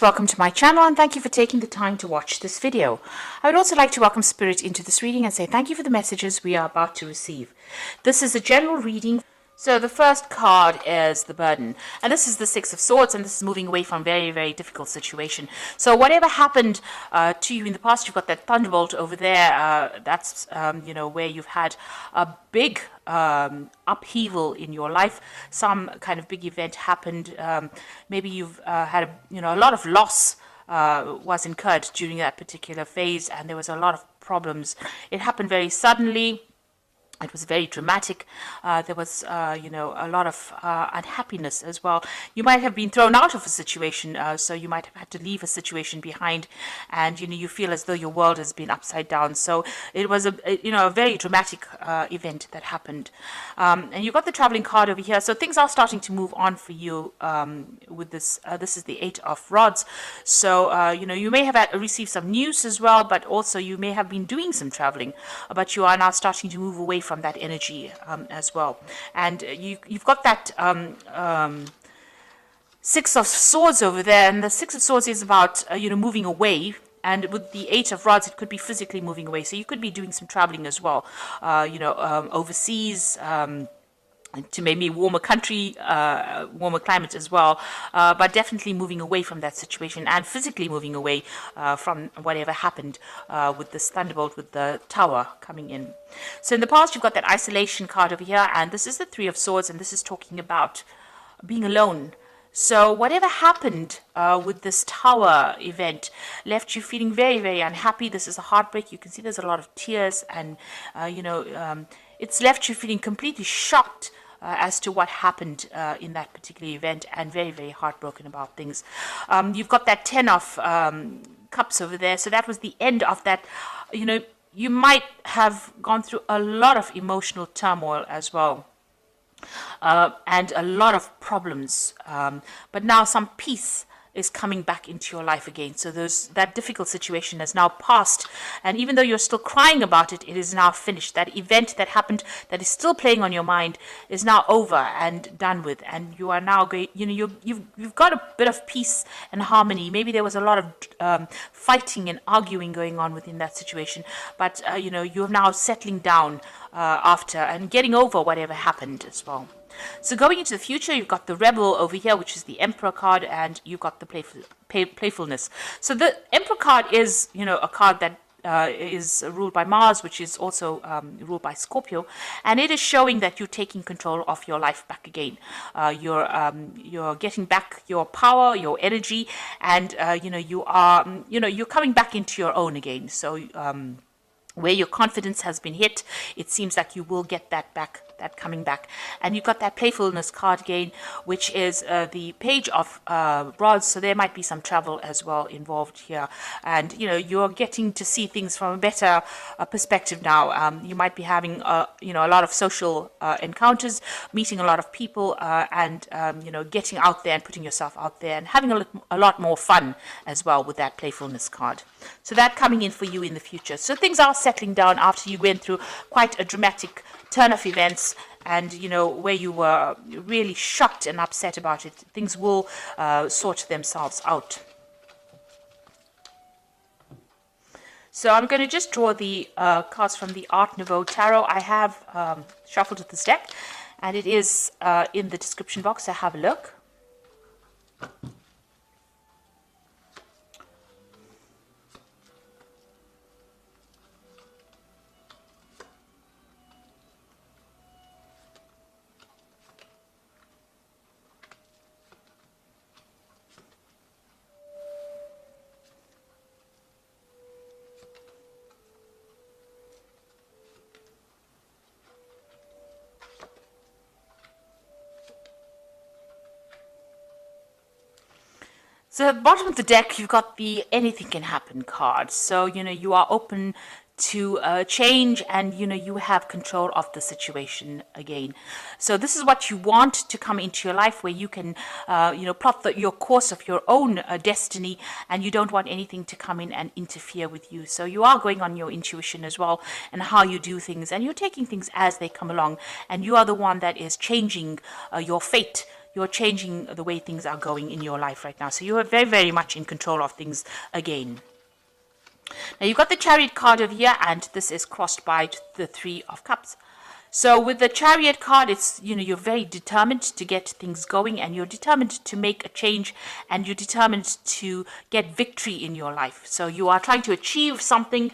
Welcome to my channel and thank you for taking the time to watch this video. I would also like to welcome Spirit into this reading and say thank you for the messages we are about to receive. This is a general reading. So the first card is the burden, and this is the Six of Swords, and this is moving away from a very, very difficult situation. So whatever happened to you in the past, you've got that thunderbolt over there. That's where you've had a big upheaval in your life. Some kind of big event happened. Maybe you've had a lot of loss was incurred during that particular phase, and there was a lot of problems. It happened very suddenly. It was very dramatic. There was, a lot of unhappiness as well. You might have been thrown out of a situation, so you might have had to leave a situation behind, and you feel as though your world has been upside down. So it was a very dramatic event that happened. And you've got the traveling card over here. So things are starting to move on for you with this. This is the Eight of Rods. So you may have received some news as well, but also you may have been doing some traveling, but you are now starting to move away from that energy as well. And you've got that Six of Swords over there, and the Six of Swords is about moving away, and with the Eight of Rods it could be physically moving away, so you could be doing some traveling as well, overseas, to maybe warmer country, warmer climate as well, but definitely moving away from that situation and physically moving away from whatever happened with this thunderbolt, with the tower coming in. So in the past, you've got that isolation card over here, and this is the Three of Swords, and this is talking about being alone. So whatever happened with this tower event left you feeling very, very unhappy. This is a heartbreak. You can see there's a lot of tears, and it's left you feeling completely shocked as to what happened in that particular event, and very, very heartbroken about things. You've got that Ten of Cups over there, so that was the end of that. You might have gone through a lot of emotional turmoil as well, and a lot of problems, but now some peace is coming back into your life again. So that difficult situation has now passed, and even though you're still crying about it, it is now finished. That event that happened that is still playing on your mind is now over and done with, and you are now going, you've got a bit of peace and harmony. Maybe there was a lot of fighting and arguing going on within that situation, but you're now settling down after and getting over whatever happened as well. So going into the future, you've got the Rebel over here, which is the Emperor card, and you've got the playfulness. So the Emperor card is, a card that is ruled by Mars, which is also ruled by Scorpio, and it is showing that you're taking control of your life back again. You're getting back your power, your energy, and you're coming back into your own again. So where your confidence has been hit, it seems like you will get that back, that coming back. And you've got that playfulness card again, which is the Page of Rods, so there might be some travel as well involved here. And you're getting to see things from a better perspective now. You might be having a lot of social encounters, meeting a lot of people, and getting out there and putting yourself out there and having a lot more fun as well with that playfulness card. So that coming in for you in the future. So things are settling down after you went through quite a dramatic turn of events, and where you were really shocked and upset about it. Things will sort themselves out. So I'm going to just draw the cards from the Art Nouveau Tarot. I have shuffled this deck, and it is in the description box, so have a look. So at the bottom of the deck, you've got the Anything Can Happen card. So, you are open to change, and you have control of the situation again. So this is what you want to come into your life, where you can plot your course of your own destiny, and you don't want anything to come in and interfere with you. So you are going on your intuition as well, and how you do things, and you're taking things as they come along, and you are the one that is changing your fate you're changing the way things are going in your life right now. So you are very, very much in control of things again. Now you've got the Chariot card over here, and this is crossed by the Three of Cups. So with the Chariot card, it's, you're very determined to get things going, and you're determined to make a change, and you're determined to get victory in your life. So you are trying to achieve something.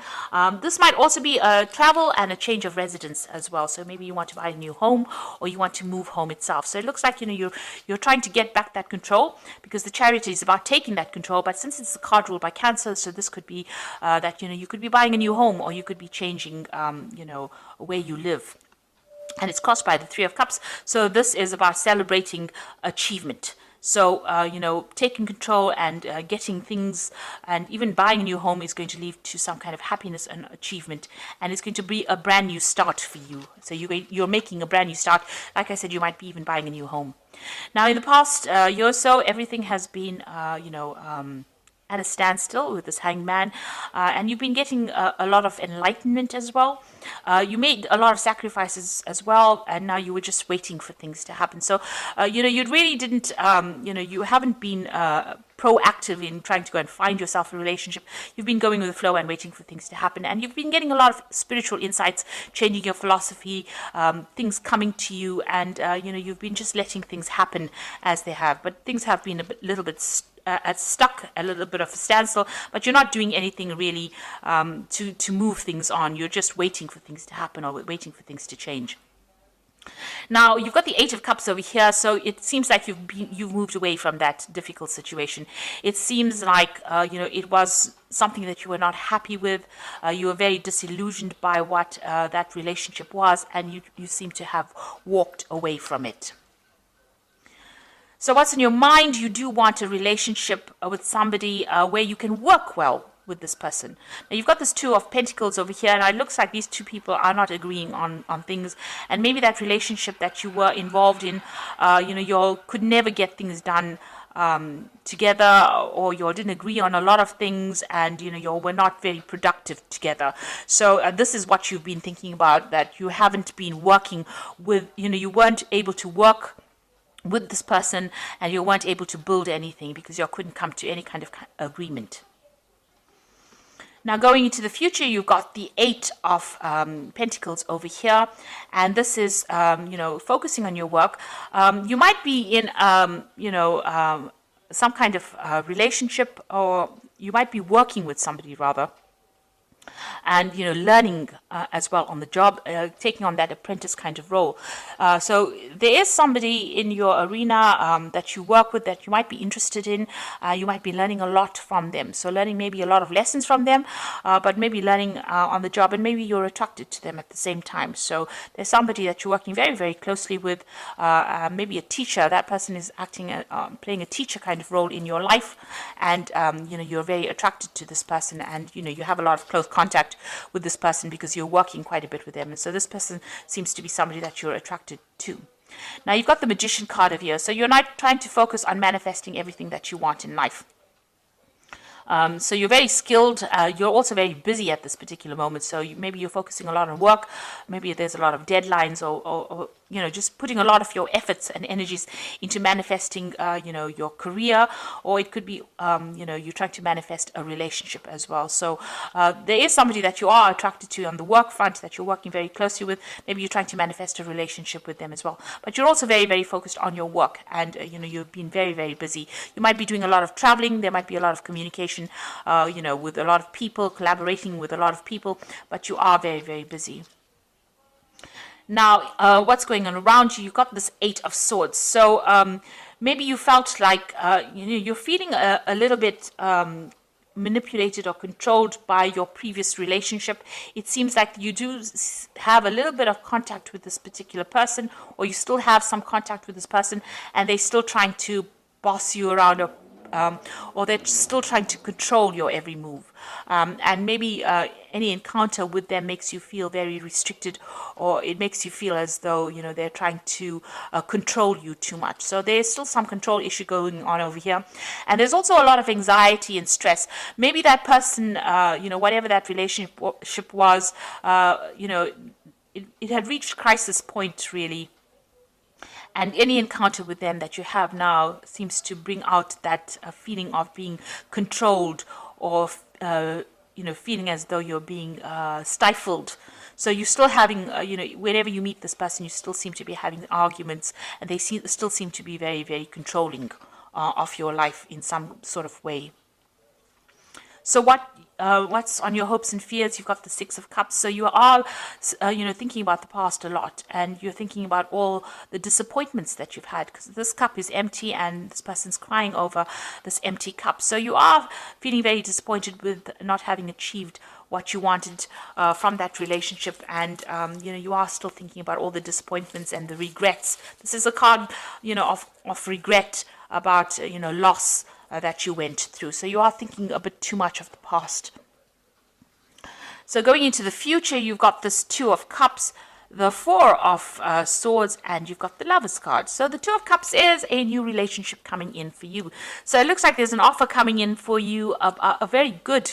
This might also be a travel and a change of residence as well. So maybe you want to buy a new home, or you want to move home itself. So it looks like, you're trying to get back that control, because the Chariot is about taking that control. But since it's a card ruled by Cancer, so this could be that, you could be buying a new home, or you could be changing, where you live. And it's crossed by the Three of Cups. So this is about celebrating achievement. So, taking control and getting things, and even buying a new home is going to lead to some kind of happiness and achievement. And it's going to be a brand new start for you. So you're making a brand new start. Like I said, you might be even buying a new home. Now, in the past year or so, everything has been, at a standstill with this Hanged Man, and you've been getting a lot of enlightenment as well. You made a lot of sacrifices as well, and now you were just waiting for things to happen. So, you really didn't, you haven't been proactive in trying to go and find yourself a relationship. You've been going with the flow and waiting for things to happen, and you've been getting a lot of spiritual insights, changing your philosophy, things coming to you, and you've been just letting things happen as they have. But things have been little bit stuck, a little bit of a standstill, but you're not doing anything really to move things on. You're just waiting for things to happen, or waiting for things to change. Now you've got the Eight of Cups over here, so it seems like you've moved away from that difficult situation. It seems like it was something that you were not happy with. You were very disillusioned by what that relationship was, and you seem to have walked away from it. So what's in your mind? You do want a relationship with somebody where you can work well with this person. Now you've got this Two of Pentacles over here, and it looks like these two people are not agreeing on things, and maybe that relationship that you were involved in, you could never get things done together, or you didn't agree on a lot of things, and you were not very productive together. So this is what you've been thinking about, that you haven't been working with, you weren't able to work with this person, and you weren't able to build anything because you couldn't come to any kind of agreement. Now going into the future, you've got the Eight of Pentacles over here, and this is focusing on your work. You might be in some kind of relationship, or you might be working with somebody rather, and learning as well on the job, taking on that apprentice kind of role. So there is somebody in your arena that you work with that you might be interested in. You might be learning a lot from them. So learning maybe a lot of lessons from them, but maybe learning on the job, and maybe you're attracted to them at the same time. So there's somebody that you're working very, very closely with, maybe a teacher. That person is acting, playing a teacher kind of role in your life, and you're very attracted to this person, and you have a lot of close contact with this person because you're working quite a bit with them. And so this person seems to be somebody that you're attracted to. Now you've got the Magician card over here, so you're not trying to focus on manifesting everything that you want in life. So you're very skilled. You're also very busy at this particular moment. So maybe you're focusing a lot on work. Maybe there's a lot of deadlines, or just putting a lot of your efforts and energies into manifesting, your career, or it could be, you're trying to manifest a relationship as well. So there is somebody that you are attracted to on the work front that you're working very closely with. Maybe you're trying to manifest a relationship with them as well. But you're also very, very focused on your work, and you've been very, very busy. You might be doing a lot of traveling. There might be a lot of communication, with a lot of people, collaborating with a lot of people, but you are very, very busy. Now, what's going on around you? You've got this Eight of Swords. So maybe you felt like, you're feeling a little bit manipulated or controlled by your previous relationship. It seems like you do have a little bit of contact with this particular person, or you still have some contact with this person, and they're still trying to boss you around, or they're still trying to control your every move. And maybe any encounter with them makes you feel very restricted, or it makes you feel as though, they're trying to control you too much. So there's still some control issue going on over here. And there's also a lot of anxiety and stress. Maybe that person, whatever that relationship was, it had reached crisis point, really. And any encounter with them that you have now seems to bring out that feeling of being controlled, or feeling as though you're being stifled. So you're still having, whenever you meet this person, you still seem to be having arguments, and they still seem to be very, very controlling of your life in some sort of way. So what's on your hopes and fears? You've got the Six of Cups. So you are, thinking about the past a lot, and you're thinking about all the disappointments that you've had, because this cup is empty and this person's crying over this empty cup. So you are feeling very disappointed with not having achieved what you wanted from that relationship, and you are still thinking about all the disappointments and the regrets. This is a card, of regret about loss that you went through. So you are thinking a bit too much of the past. So going into the future, you've got this Two of Cups, the Four of Swords, and you've got the Lovers card. So the Two of Cups is a new relationship coming in for you. So it looks like there's an offer coming in for you, a very good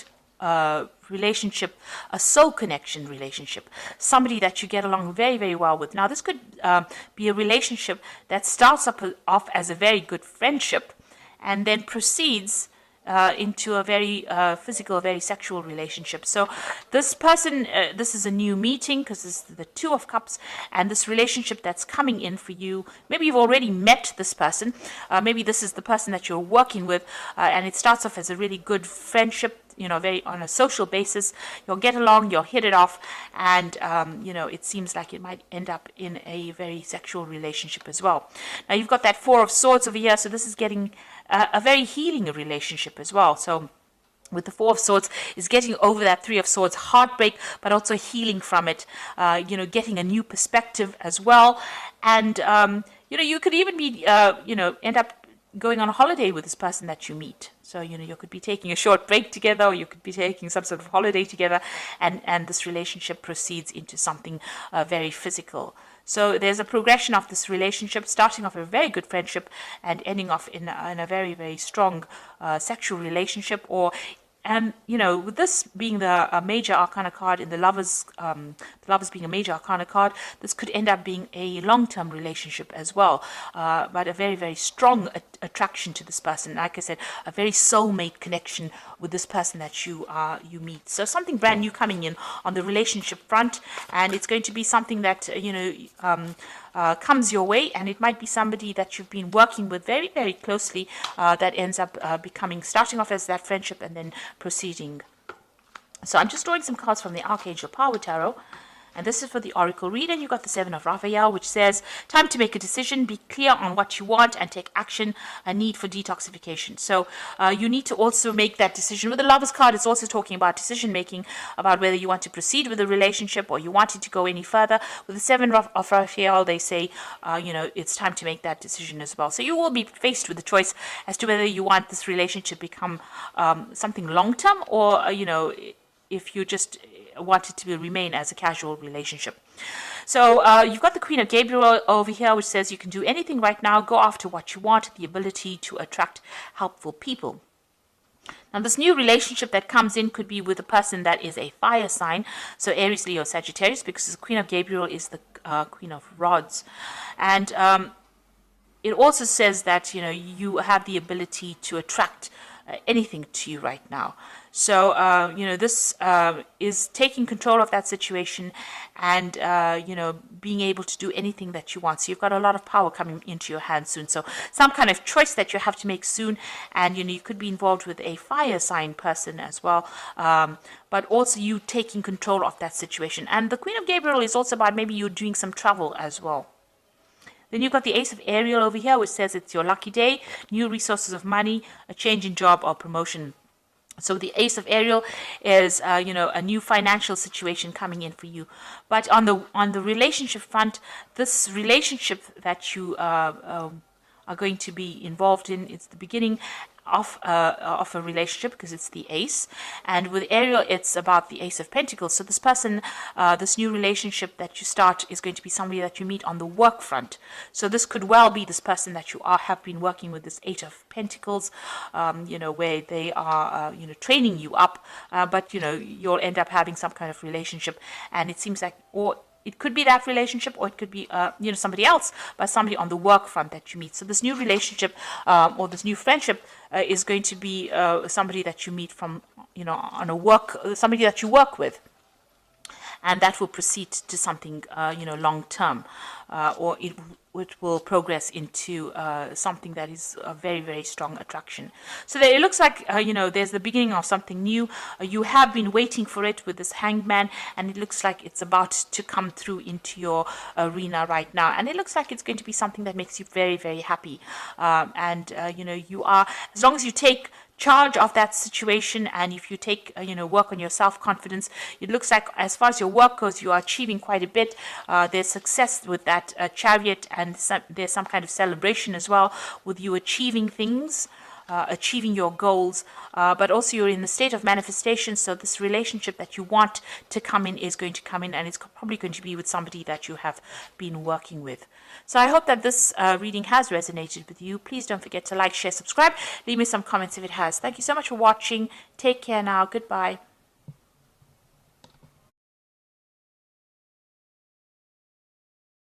relationship, a soul connection relationship, somebody that you get along very, very well with. Now, this could be a relationship that starts off as a very good friendship, and then proceeds into a very physical, very sexual relationship. So this person, this is a new meeting, because this is the Two of Cups, and this relationship that's coming in for you. Maybe you've already met this person. Maybe this is the person that you're working with, and it starts off as a really good friendship, very on a social basis. You'll get along, you'll hit it off, and it seems like it might end up in a very sexual relationship as well. Now you've got that Four of Swords over here, so this is getting a very healing relationship as well. So with the Four of Swords is getting over that Three of Swords heartbreak, but also healing from it, getting a new perspective as well. And you could even be end up going on a holiday with this person that you meet. So, you could be taking a short break together, or you could be taking some sort of holiday together, and this relationship proceeds into something very physical. So there's a progression of this relationship, starting off a very good friendship and ending off in a very, very strong sexual relationship, or with this being the major arcana card in the lovers being a major arcana card, this could end up being a long-term relationship as well, but a very, very strong attraction to this person. Like I said, a very soulmate connection with this person that you meet. So something brand new coming in on the relationship front, and it's going to be something that comes your way, and it might be somebody that you've been working with very, very closely, that ends up starting off as that friendship and then proceeding. So I'm just drawing some cards from the Archangel Power Tarot, and this is for the Oracle reader. You've got the Seven of Raphael, which says, time to make a decision, be clear on what you want, and take action, a need for detoxification. So you need to also make that decision. With the Lovers card, it's also talking about decision making, about whether you want to proceed with the relationship or you want it to go any further. With the Seven of Raphael, they say, it's time to make that decision as well. So you will be faced with the choice as to whether you want this relationship to become something long-term, or, if you just want it to remain as a casual relationship. So you've got the Queen of Gabriel over here, which says you can do anything right now, go after what you want, the ability to attract helpful people. Now, this new relationship that comes in could be with a person that is a fire sign, so Aries, Leo, Sagittarius, because the Queen of Gabriel is the Queen of Rods. And it also says that, you have the ability to attract anything to you right now. So, this is taking control of that situation and, being able to do anything that you want. So you've got a lot of power coming into your hands soon. So some kind of choice that you have to make soon. And, you could be involved with a fire sign person as well. But also you taking control of that situation. And the Queen of Gabriel is also about maybe you doing some travel as well. Then you've got the Ace of Ariel over here, which says it's your lucky day, new resources of money, a change in job or promotion. So the Ace of Ariel is, a new financial situation coming in for you. But on the relationship front, this relationship that you are going to be involved in, it's the beginning of a relationship, because it's the Ace, and with Ariel it's about the Ace of Pentacles. So this person, this new relationship that you start, is going to be somebody that you meet on the work front. So this could well be this person that you have been working with, this Eight of Pentacles, where they are training you up, but you'll end up having some kind of relationship, and it seems like, or It could be that relationship, or it could be, somebody else, but somebody on the work front that you meet. So this new relationship or this new friendship is going to be somebody that you meet from, on a work, somebody that you work with. And that will proceed to something, long term, or it will progress into something that is a very, very strong attraction. So there, it looks like, there's the beginning of something new. You have been waiting for it with this Hanged Man, and it looks like it's about to come through into your arena right now. And it looks like it's going to be something that makes you very, very happy. You are, as long as you take charge of that situation, and if you take work on your self-confidence, it looks like as far as your work goes, you are achieving quite a bit. There's success with that chariot, and there's some kind of celebration as well with you achieving things, achieving your goals, but also you're in the state of manifestation. So this relationship that you want to come in is going to come in, and it's probably going to be with somebody that you have been working with. So I hope that this reading has resonated with you. Please don't forget to like, share, subscribe. Leave me some comments if it has. Thank you so much for watching. Take care now. Goodbye.